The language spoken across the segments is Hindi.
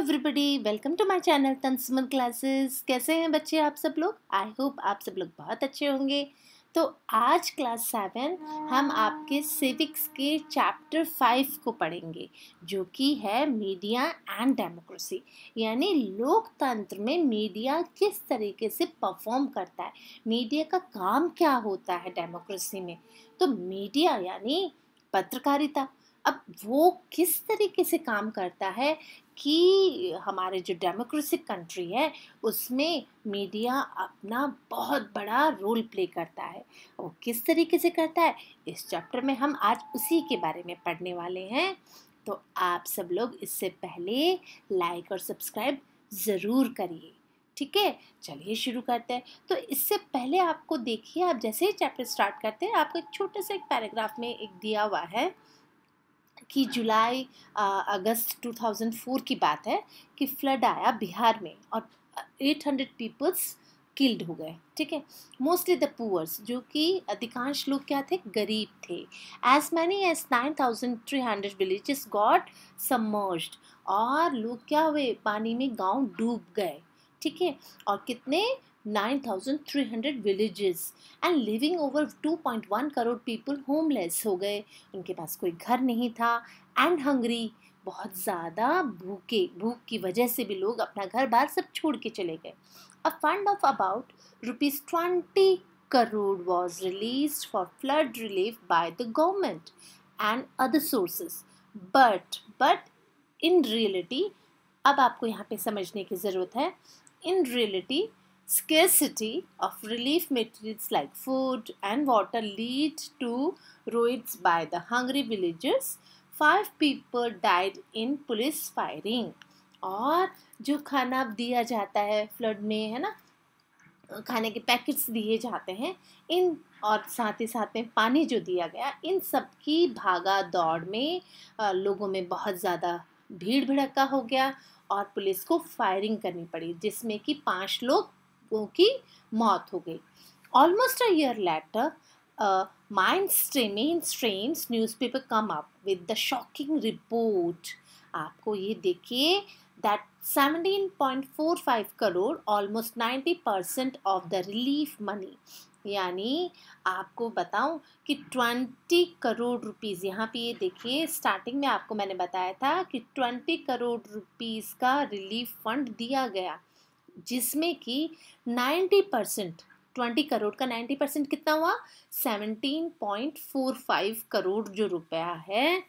Everybody, welcome to my channel Tansuman Classes. कैसे हैं बच्चे आप सब लोग? आई होप आप सब लोग बहुत अच्छे होंगे। तो आज क्लास 7 हम आपके सिविक्स के चैप्टर 5 को पढ़ेंगे, जो कि है मीडिया एंड डेमोक्रेसी। यानी लोकतंत्र में मीडिया किस तरीके से परफॉर्म करता है, मीडिया का काम क्या होता है डेमोक्रेसी में। तो मीडिया यानी पत्रकारिता, अब वो किस तरीके से काम करता है कि हमारे जो डेमोक्रेटिक कंट्री है उसमें मीडिया अपना बहुत बड़ा रोल प्ले करता है। वो किस तरीके से करता है, इस चैप्टर में हम आज उसी के बारे में पढ़ने वाले हैं। तो आप सब लोग इससे पहले लाइक और सब्सक्राइब ज़रूर करिए, ठीक है। चलिए शुरू करते हैं। तो इससे पहले आपको देखिए, आप जैसे ही चैप्टर स्टार्ट करते हैं आपको एक छोटे से एक पैराग्राफ में एक दिया हुआ है कि जुलाई अगस्त 2004 की बात है कि फ्लड आया बिहार में और 800 पीपल्स किल्ड हो गए, ठीक है। मोस्टली द पुअर्स, जो कि अधिकांश लोग क्या थे, गरीब थे। As many as 9300 villages got submerged, और लोग क्या हुए, पानी में गांव डूब गए, ठीक है। और कितने, 9300 villages, and living over 2.1 crore people homeless हो गए, उनके पास कोई घर नहीं था। एंड हंग्री, बहुत ज़्यादा भूख की वजह से भी लोग अपना घर बार सब छोड़ के चले गए। A fund of about ₹20 crore was released for flood relief by the government and other sources, but in reality, अब आपको यहाँ पे समझने की ज़रूरत है, in reality scarcity of relief materials like food and water lead to riots by the hungry villagers. 5 people died in police firing. और जो खाना दिया जाता है फ्लड में, है ना, खाने के पैकेट्स दिए जाते हैं इन, और साथ ही साथ में पानी जो दिया गया, इन सब की भागा दौड़ में लोगों में बहुत ज़्यादा भीड़ भड़का हो गया और पुलिस को फायरिंग करनी पड़ी, जिसमें कि 5 लोगों की मौत हो गई। Almost a year later mainstream newspaper come up with the shocking report. आपको ये देखिए that 17.45 crore, almost 90% of the relief money, यानी आपको बताऊं कि 20 करोड़ रुपीज़, यहाँ पे ये देखिए स्टार्टिंग में आपको मैंने बताया था कि 20 करोड़ रुपीज़ का रिलीफ फंड दिया गया, जिसमें कि 90%, 20 करोड़ का 90% कितना हुआ, 17.45 करोड़ जो रुपया है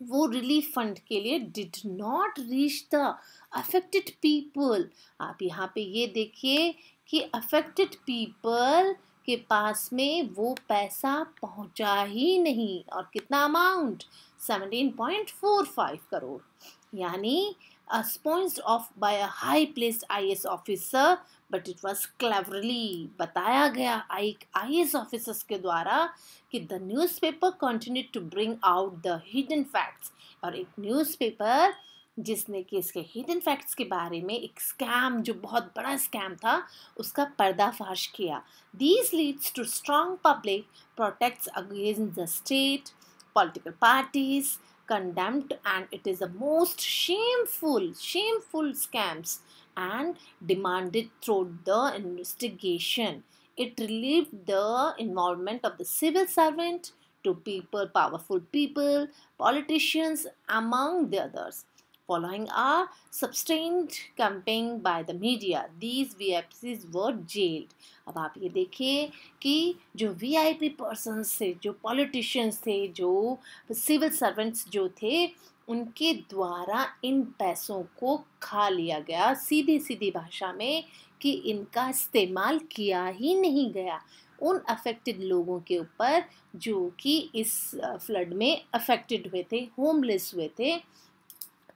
वो रिलीफ फंड के लिए did not reach the affected people. आप यहाँ पे ये देखिए कि अफेक्टेड पीपल के पास में वो पैसा पहुँचा ही नहीं, और कितना अमाउंट, 17.45 करोड़, यानी sponsored off by a high placed IAS officer, but it was cleverly, बताया गया IAS ऑफिसर्स के द्वारा कि the newspaper continue to bring out the hidden facts, और एक न्यूज़पेपर जिसने कि इसके हिडन फैक्ट्स के बारे में, एक स्कैम जो बहुत बड़ा स्कैम था उसका पर्दाफाश किया। These leads to strong public protects against the state, political parties condemned, and it is the most shameful scams and demanded through the investigation. It relieved the involvement of the civil servant to people, powerful people, politicians, among the others. Following a sustained campaign by the media, these VIPs were jailed. अब आप ये देखिए कि जो VIP पर्सन्स थे, जो पॉलिटिशियंस थे, जो सिविल सर्वेंट्स जो थे, उनके द्वारा इन पैसों को खा लिया गया, सीधी भाषा में कि इनका इस्तेमाल किया ही नहीं गया उन अफेक्टेड लोगों के ऊपर जो कि इस फ्लड में अफेक्टेड हुए थे, होमलेस हुए थे।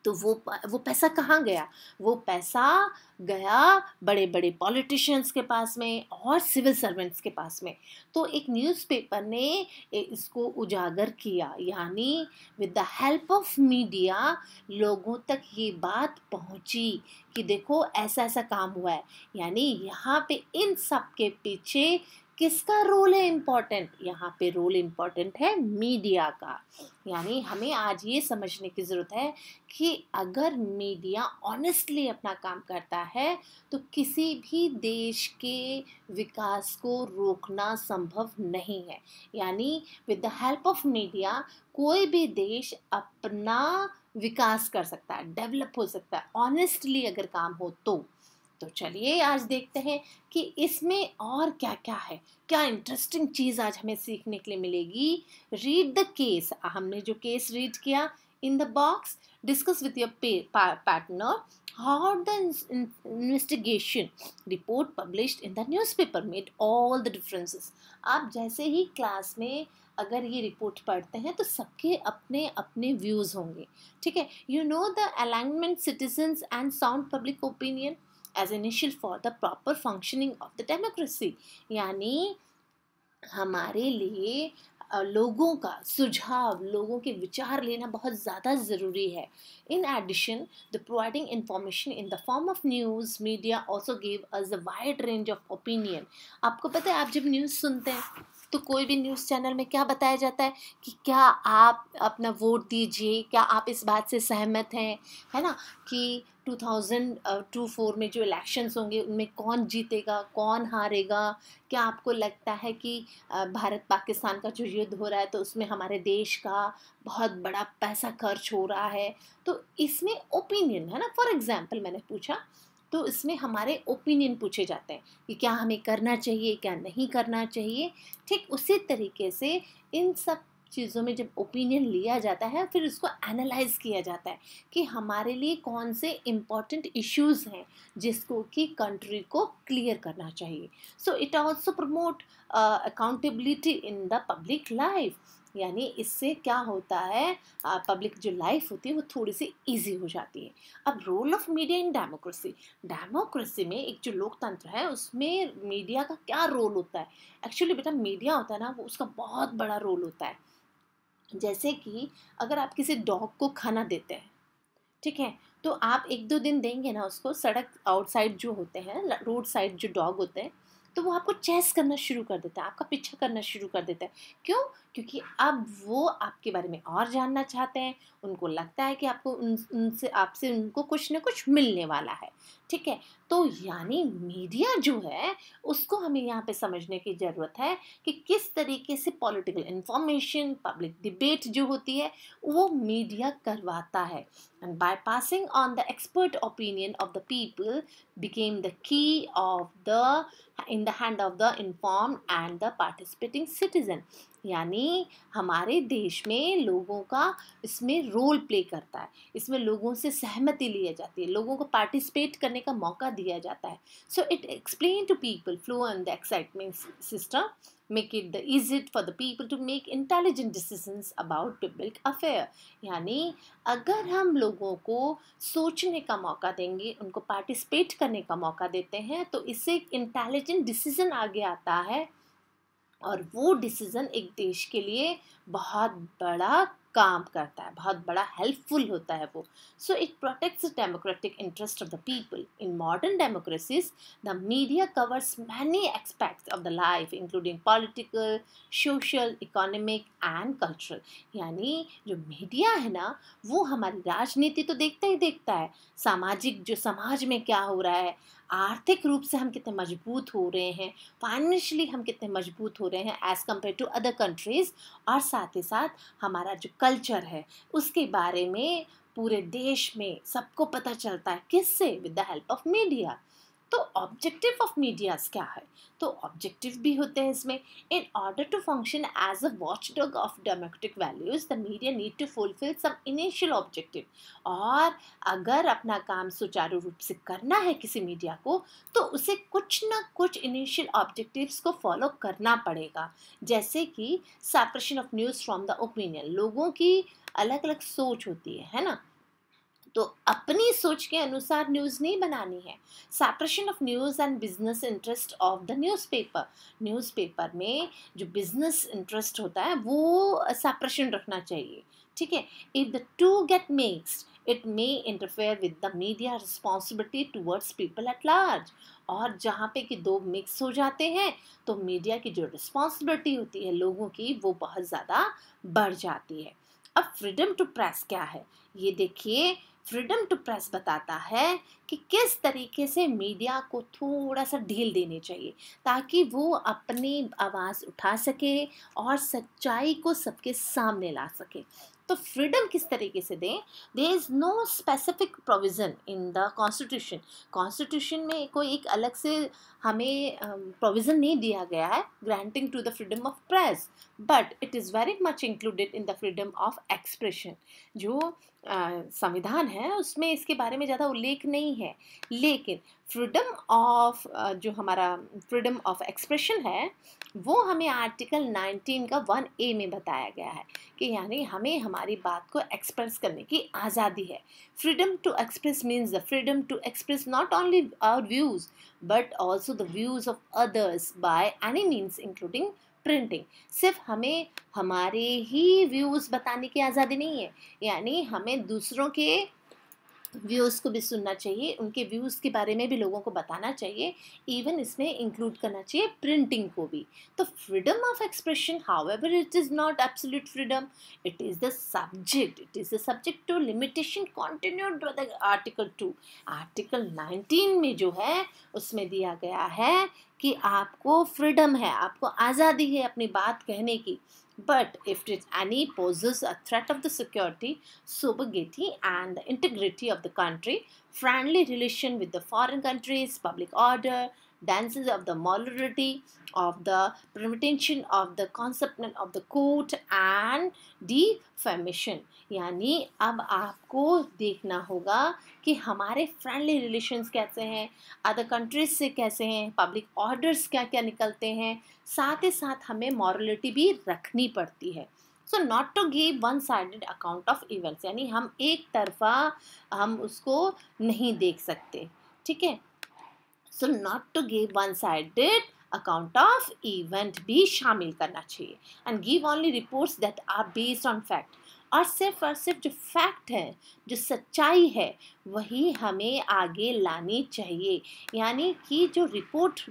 तो वो पैसा कहाँ गया, वो पैसा गया बड़े बड़े पॉलिटिशियंस के पास में और सिविल सर्वेंट्स के पास में। तो एक न्यूज़पेपर ने इसको उजागर किया, यानी with the help of media लोगों तक ये बात पहुंची कि देखो ऐसा ऐसा काम हुआ है। यानी यहाँ पे इन सब के पीछे किसका रोल है इम्पॉर्टेंट? यहाँ पे रोल इम्पॉर्टेंट है मीडिया का। यानी हमें आज ये समझने की ज़रूरत है कि अगर मीडिया ऑनेस्टली अपना काम करता है तो किसी भी देश के विकास को रोकना संभव नहीं है। यानी with the help of media कोई भी देश अपना विकास कर सकता है, डेवलप हो सकता है, ऑनेस्टली अगर काम हो तो चलिए आज देखते हैं कि इसमें और क्या क्या है, क्या इंटरेस्टिंग चीज़ आज हमें सीखने के लिए मिलेगी। रीड द केस, हमने जो केस रीड किया in the box, discuss with your partner how the investigation report published in the newspaper made all the differences। आप जैसे ही क्लास में अगर ये रिपोर्ट पढ़ते हैं तो सबके अपने अपने व्यूज़ होंगे, ठीक है। You know the alignment citizens and sound public opinion as initial for the proper functioning of the democracy. यानी हमारे लिए लोगों का सुझाव, लोगों के विचार लेना बहुत ज़्यादा ज़रूरी है। In addition the providing information in the form of news media also give us a wide range of opinion. आपको पता है, आप जब न्यूज़ सुनते हैं तो कोई भी न्यूज़ चैनल में क्या बताया जाता है कि क्या आप अपना वोट दीजिए, क्या आप इस बात से सहमत हैं, है ना, कि 2024 में जो इलेक्शंस होंगे उनमें कौन जीतेगा, कौन हारेगा, क्या आपको लगता है कि भारत पाकिस्तान का जो युद्ध हो रहा है तो उसमें हमारे देश का बहुत बड़ा पैसा खर्च हो रहा है। तो इसमें ओपिनियन है ना, फॉर एग्जांपल मैंने पूछा तो इसमें हमारे ओपिनियन पूछे जाते हैं कि क्या हमें करना चाहिए, क्या नहीं करना चाहिए। ठीक उसी तरीके से इन सब चीज़ों में जब ओपिनियन लिया जाता है फिर उसको एनालाइज किया जाता है कि हमारे लिए कौन से इम्पॉर्टेंट इश्यूज़ हैं जिसको कि कंट्री को क्लियर करना चाहिए। So it also promote accountability in the public life. यानी इससे क्या होता है, पब्लिक जो लाइफ होती है वो थोड़ी सी इजी हो जाती है। अब role of media in democracy, democracy में एक जो लोकतंत्र है उसमें मीडिया का क्या रोल होता है। एक्चुअली बेटा मीडिया होता है ना, वो उसका बहुत बड़ा रोल होता है। जैसे कि अगर आप किसी डॉग को खाना देते हैं, ठीक है, तो आप 1-2 दिन देंगे ना उसको, सड़क आउटसाइड जो होते हैं, रोड साइड जो डॉग होते हैं, तो वो आपको चेस करना शुरू कर देता है, आपका पीछा करना शुरू कर देता है। क्यों? क्योंकि अब वो आपके बारे में और जानना चाहते हैं, उनको लगता है कि आपको उनसे आपसे उनको कुछ ना कुछ मिलने वाला है, ठीक है। तो यानी मीडिया जो है उसको हमें यहाँ पे समझने की ज़रूरत है कि किस तरीके से पॉलिटिकल इंफॉर्मेशन, पब्लिक डिबेट जो होती है वो मीडिया करवाता है। And bypassing on the expert opinion of the people became the key of the in the hand of the informed and the participating citizen। यानी हमारे देश में लोगों का इसमें रोल प्ले करता है, इसमें लोगों से सहमति ली जाती है, लोगों को पार्टिसिपेट करने का मौका दिया जाता है। So it explain to people flow and the excitement system make it the easy for the people to make intelligent decisions about public affair। यानी अगर हम लोगों को सोचने का मौका देंगे, उनको पार्टिसिपेट करने का मौका देते हैं तो इससे एक इंटेलिजेंट डिसीजन आगे आता है और वो डिसीजन एक देश के लिए बहुत बड़ा काम करता है, बहुत बड़ा हेल्पफुल होता है वो। So it protects the democratic interest of the people. In modern democracies the media covers many aspects of the life including political, social, economic and cultural. यानी जो मीडिया है ना वो हमारी राजनीति तो देखता ही देखता है, सामाजिक जो समाज में क्या हो रहा है, आर्थिक रूप से हम कितने मजबूत हो रहे हैं, फाइनेंशियली हम कितने मजबूत हो रहे हैं as compare to other countries, और साथ ही साथ हमारा जो कल्चर है उसके बारे में पूरे देश में सबको पता चलता है। किससे? With the help of media. तो ऑब्जेक्टिव ऑफ मीडियाज क्या है? तो ऑब्जेक्टिव भी होते हैं इसमें। In order to function as a watchdog of democratic values the media need to fulfil some initial objective. और अगर अपना काम सुचारू रूप से करना है किसी मीडिया को तो उसे कुछ ना कुछ इनिशियल ऑब्जेक्टिव्स को फॉलो करना पड़ेगा। जैसे कि separation of news from the opinion, लोगों की अलग अलग सोच होती है ना, तो अपनी सोच के अनुसार न्यूज़ नहीं बनानी है। Separation of news and business interest of the newspaper, newspaper में जो बिजनेस इंटरेस्ट होता है वो सेपरेशन रखना चाहिए, ठीक है, if the to get mixed it may interfere with the media responsibility towards people at large. और जहाँ पे कि दो मिक्स हो जाते हैं तो मीडिया की जो रिस्पॉन्सिबिलिटी होती है लोगों की वो बहुत ज़्यादा बढ़ जाती है। अब फ्रीडम टू प्रेस क्या है, ये देखिए, फ्रीडम टू प्रेस बताता है कि किस तरीके से मीडिया को थोड़ा सा ढील देनी चाहिए ताकि वो अपनी आवाज़ उठा सके और सच्चाई को सबके सामने ला सके। तो फ्रीडम किस तरीके से दें, there is no specific provision in the constitution. Constitution में कोई एक अलग से हमें प्रोविज़न नहीं दिया गया है granting to the freedom of press, but it is very much included in the freedom of expression. जो संविधान है उसमें इसके बारे में ज़्यादा उल्लेख नहीं है, लेकिन फ्रीडम ऑफ जो हमारा फ्रीडम ऑफ एक्सप्रेशन है वो हमें आर्टिकल 19 का 1A में बताया गया है कि यानी हमें हमारी बात को एक्सप्रेस करने की आज़ादी है। Freedom to express means the freedom to express not only our views but also the views of others by any means including printing. सिर्फ हमें हमारे ही व्यूज़ बताने की आज़ादी नहीं है, यानी हमें दूसरों के व्यूज़ को भी सुनना चाहिए, उनके व्यूज़ के बारे में भी लोगों को बताना चाहिए, इवन इसमें इंक्लूड करना चाहिए प्रिंटिंग को भी। तो freedom of expression however it is not absolute freedom, it is the subject to limitation continued by the article 2। Article 19 में जो है उसमें दिया गया है कि आपको फ्रीडम है, आपको आज़ादी है अपनी बात कहने की, but if any poses a threat of the security, sovereignty and the integrity of the country, friendly relation with the foreign countries, public order, dances of the morality, of the prevention of the concept of the court and defamation। यानी अब आपको देखना होगा कि हमारे फ्रेंडली रिलेशंस कैसे हैं, अदर कंट्रीज से कैसे हैं, पब्लिक ऑर्डर्स क्या क्या निकलते हैं, साथ ही साथ हमें मॉरलिटी भी रखनी पड़ती है। So not to give one sided account of events, यानी हम एक तरफा हम उसको नहीं देख सकते, ठीक है। So not to give one sided account of event भी शामिल करना चाहिए, and give only reports that are based on fact. और सिर्फ जो फैक्ट है, जो सच्चाई है, वही हमें आगे लानी चाहिए। यानी कि जो रिपोर्ट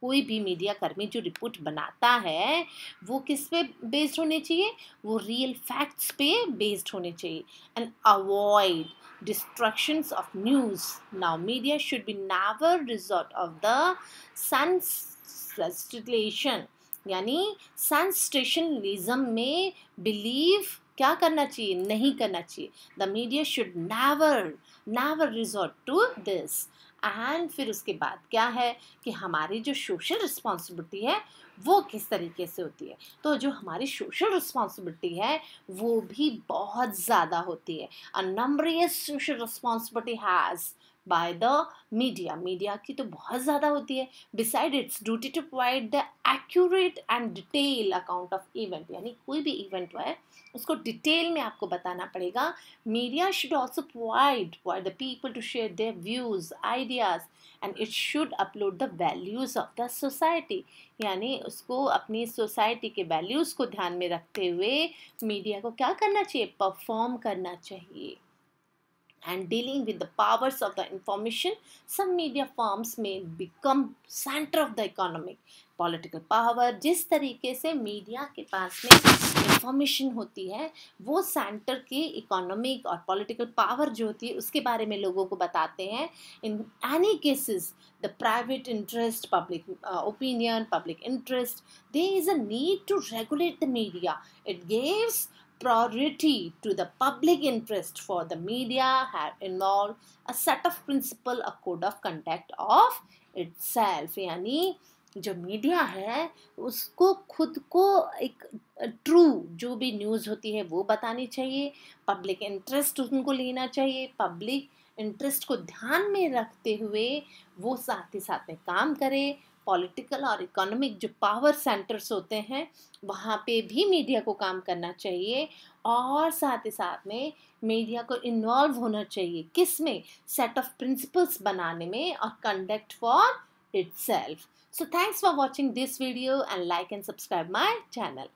कोई भी मीडिया कर्मी जो रिपोर्ट बनाता है वो किस पे बेस्ड होने चाहिए, वो रियल फैक्ट्स पे बेस्ड होने चाहिए। And avoid destructions of news. Now media should be never resort of the sensationalism, यानी सेंसेशनलिज्म में बिलीव क्या करना चाहिए, नहीं करना चाहिए। The media should never resort to this. And फिर उसके बाद क्या है कि हमारी जो सोशल रिस्पॉन्सिबिलिटी है वो किस तरीके से होती है। तो जो हमारी सोशल रिस्पॉन्सिबिलिटी है वो भी बहुत ज़्यादा होती है। A numerous social responsibility has by the media की तो बहुत ज़्यादा होती है। Beside its duty to provide the accurate and detail account of event, यानी कोई भी इवेंट है उसको डिटेल में आपको बताना पड़ेगा। Media should also provide for the people to share their views, ideas, and it should upload the values of the society, यानी उसको अपनी सोसाइटी के वैल्यूज़ को ध्यान में रखते हुए मीडिया को क्या करना चाहिए, परफॉर्म करना चाहिए। And dealing with the powers of the information, some media firms may become center of the economic political power। जिस तरीके से मीडिया के पास में इंफॉर्मेशन होती है वो सेंटर की इकोनॉमिक और पॉलिटिकल पावर जो होती है उसके बारे में लोगों को बताते हैं। In any cases the private interest, public opinion, public interest, there is a need to regulate the media. It gives priority to the public interest, for the media have involved a set of principle, a code of conduct of itself। यानी जो मीडिया है उसको खुद को एक ट्रू जो भी न्यूज़ होती है वो बतानी चाहिए, पब्लिक इंटरेस्ट उनको लेना चाहिए, पब्लिक इंटरेस्ट को ध्यान में रखते हुए वो साथ ही साथ में काम करे। पॉलिटिकल और इकोनॉमिक जो पावर सेंटर्स होते हैं वहाँ पे भी मीडिया को काम करना चाहिए, और साथ ही साथ में मीडिया को इन्वॉल्व होना चाहिए किस में, सेट ऑफ प्रिंसिपल्स बनाने में और conduct for itself। So thanks for watching this video and like and subscribe my channel.